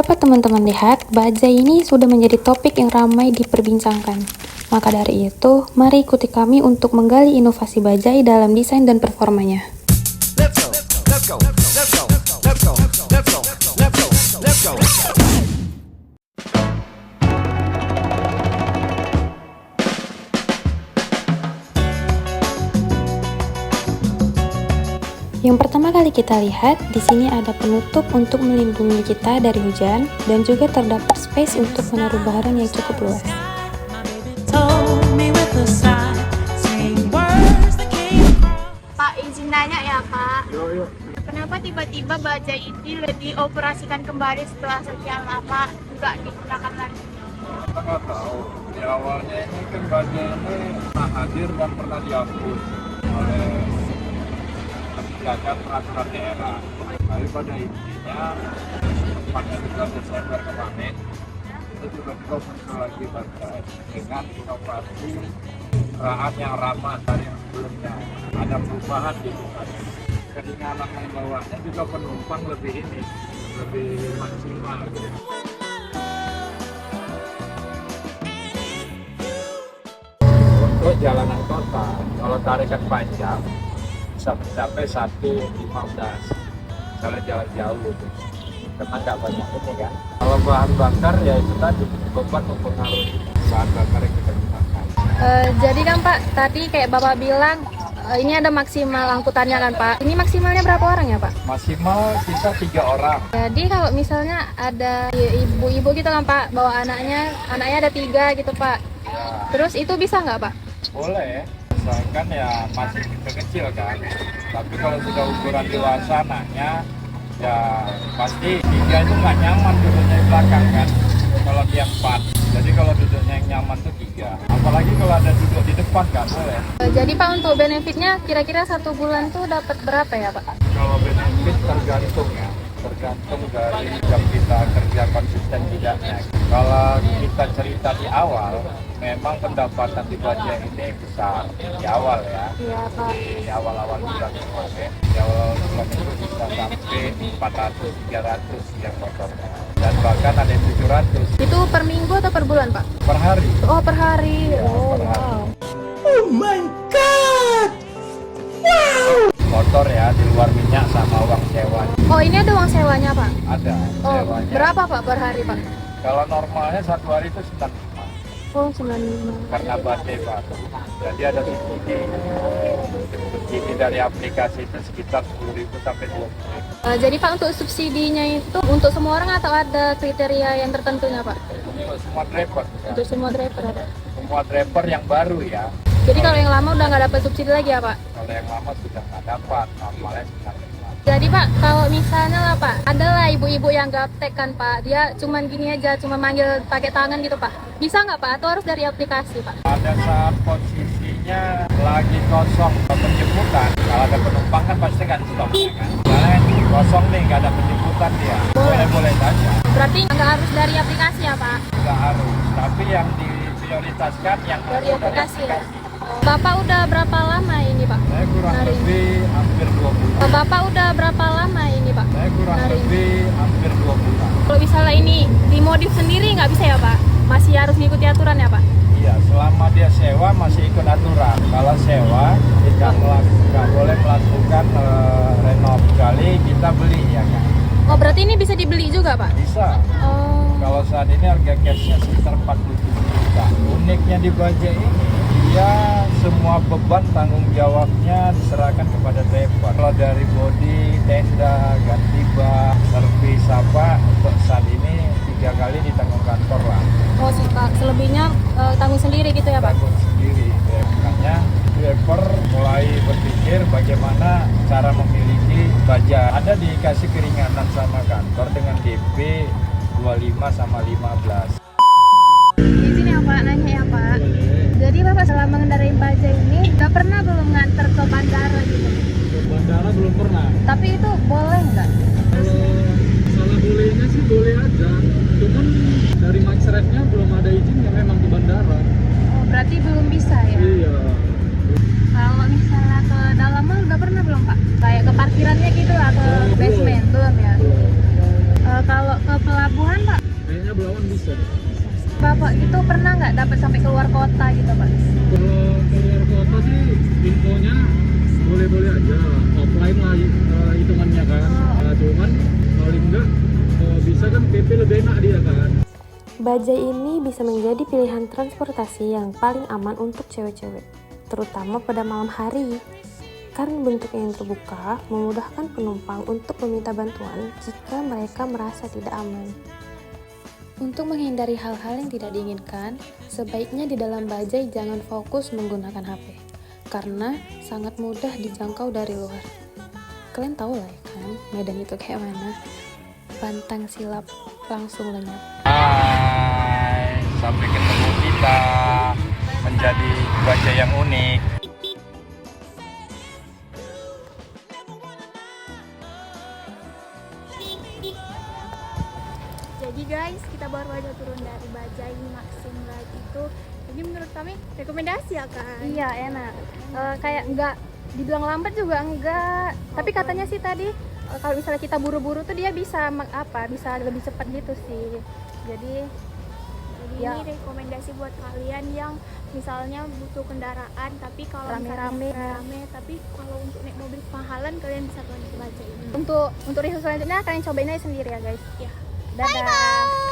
dapat teman-teman lihat, bajai ini sudah menjadi topik yang ramai diperbincangkan. Maka dari itu, mari ikuti kami untuk menggali inovasi bajai dalam desain dan performanya. Yang pertama kali kita lihat, di sini ada penutup untuk melindungi kita dari hujan dan juga terdapat space untuk menaruh barang yang cukup luas. Pak, izin nanya ya Pak. Kenapa tiba-tiba bajai ini dioperasikan kembali setelah sekian lama nggak digunakan lagi? Kita nggak tahu. Di awalnya ini kan bajai ini pernah hadir dan pernah dihapus oleh kebijakan peraturan daerah. Tapi pada intinya tepatnya 3 Desember kemarin itu juga muncul lagi bajai dengan inovasi rahat yang ramah dari yang sebelumnya. Ada perubahan gitu kan. Keringanan membawanya juga penumpang lebih maksimal gitu. Untuk jalanan kota, kalau tarikan panjang bisa mencapai 1,15 kalau jalan jauh karena nggak banyak ini kan. Kalau bahan bakar ya itu tadi beban mempengaruhi bahan bakar yang kita gunakan. Jadi kan Pak, tadi kayak Bapak bilang ini ada maksimal angkutannya kan Pak. Ini maksimalnya berapa orang ya Pak? Maksimal kita 3 orang. Jadi kalau misalnya ada ibu-ibu gitu kan Pak, bawa anaknya ada 3 gitu Pak. Ya, Terus itu bisa nggak Pak? boleh. Misalkan ya masih kecil kan. Tapi kalau sudah ukuran dewasa anaknya ya pasti 3 itu nggak nyaman duduknya di belakang kan. Kalau dia 4. Jadi kalau duduknya yang nyaman tuh 3. Apalagi kalau ada duduk di depan kan boleh. Jadi Pak, untuk benefitnya kira-kira 1 bulan tuh dapat berapa ya Pak? Kalau benefit tergantung ya, tergantung dari jam kita kerja konsisten tidaknya. Kalau kita cerita di awal, memang pendapatan di bajai ini besar di awal ya. Iya Pak. Di awal-awal bulan kemarin, di awal bulan itu bisa sampai 400, 300 yang motornya. Dan bahkan ada yang 700 Itu per minggu atau per bulan Pak? per hari. Oh, per hari. Ya, Oh, per hari. wow. Motor ya, di luar minyak sama uang sewa. Oh, ini ada uang sewanya Pak? Ada Oh, sewanya. berapa Pak per hari Pak? Kalau normalnya 1 hari itu 95. Oh, 95. Karena bajai baru. Jadi ada subsidi dari aplikasi itu sekitar 10.000 sampai 20.000. Jadi Pak, untuk subsidinya itu untuk semua orang atau ada kriteria yang tertentunya Pak? Untuk semua driver. Ya. Untuk semua driver ada. Semua driver yang baru ya. Jadi kalau yang lama udah nggak dapat subsidi lagi ya Pak? Kalau yang lama sudah nggak dapat, normalnya sudah dapat. Jadi Pak, kalau misalnya lah Pak, adalah ibu-ibu yang gaptek kan Pak, dia cuman gini aja, cuma manggil pakai tangan gitu Pak. Bisa nggak Pak? Atau harus dari aplikasi Pak? Pada saat posisinya lagi kosong penjemputan, kalau ada penumpang kan pasti kan stop ya kan. Karena kosong nih, nggak ada penjemputan dia. Boleh-boleh saja. Berarti nggak harus dari aplikasi ya Pak? Nggak harus. Tapi yang diprioritaskan yang Dari harus aplikasi ya? Bapak udah berapa lama ini Pak? Saya kurang Nari. lebih hampir 2 bulan. Bapak udah berapa lama ini Pak? Saya kurang Nari. lebih hampir 2 bulan. Kalau misalnya ini dimodif sendiri nggak bisa ya Pak? Masih harus mengikuti aturan ya Pak? Iya, selama dia sewa masih ikut aturan. Kalau sewa kita nggak boleh melakukan renov, kecuali kita beli ya kan. Oh, berarti ini bisa dibeli juga Pak? Bisa. Oh. Kalau saat ini harga cashnya sekitar 47 juta. Uniknya di bajai ini, dia semua beban tanggung jawabnya diserahkan kepada driver. Kalau dari bodi, tenda, ganti ban, servis apa, untuk saat ini 3 kali ditanggung kantor lah. Oh, selebihnya tanggung sendiri gitu ya Pak? Tanggung sendiri. Ya, makanya driver mulai berpikir bagaimana cara memiliki bajai. Ada dikasih keringanan sama kantor dengan DP 25 sama 15. Izin ya Pak, nanya ya Pak. Jadi Bapak selama mengendarai bajai ini nggak pernah belum nganter ke bandara gitu? Ke bandara belum pernah. Tapi itu boleh nggak? Kalau salah bolehnya sih boleh aja. Cuman dari masyarakat belum ada izinnya memang ke bandara. Oh, berarti belum bisa ya? Iya. Kalau misalnya ke dalam mall udah pernah belum Pak? Kayak ke parkirannya gitu lah, ke basement belum ya? Kalau ke pelabuhan bisa deh. Bapak gitu pernah nggak dapat sampai keluar kota gitu Pak? Kalau keluar kota sih infonya boleh-boleh aja, offline lah hitungannya kan. Nah, cuman paling enggak kalau bisa kan PP lebih enak dia kan. Bajai ini bisa menjadi pilihan transportasi yang paling aman untuk cewek-cewek, terutama pada malam hari. Karena bentuknya yang terbuka, memudahkan penumpang untuk meminta bantuan jika mereka merasa tidak aman. Untuk menghindari hal-hal yang tidak diinginkan, sebaiknya di dalam bajai jangan fokus menggunakan HP, karena sangat mudah dijangkau dari luar. Kalian tahu lah ya kan, medan itu kayak mana? Pantang silap, langsung lenyap. Hai, sampai ketemu kita menjadi bajai yang unik. Jadi guys, kita baru aja turun dari Bajai Maksum Ride itu. Jadi menurut kami rekomendasi ya kan? Iya enak. Kayak nggak dibilang lambat juga enggak. Tapi katanya sih tadi kalau misalnya kita buru-buru tuh dia bisa bisa lebih cepat gitu sih. Jadi ya. Ini rekomendasi buat kalian yang misalnya butuh kendaraan tapi kalau Rame-rame. rame, tapi kalau untuk naik mobil kemahalan kalian bisa naik Bajai ini. Untuk review selanjutnya kalian cobain aja sendiri ya guys. Ya. Dadah.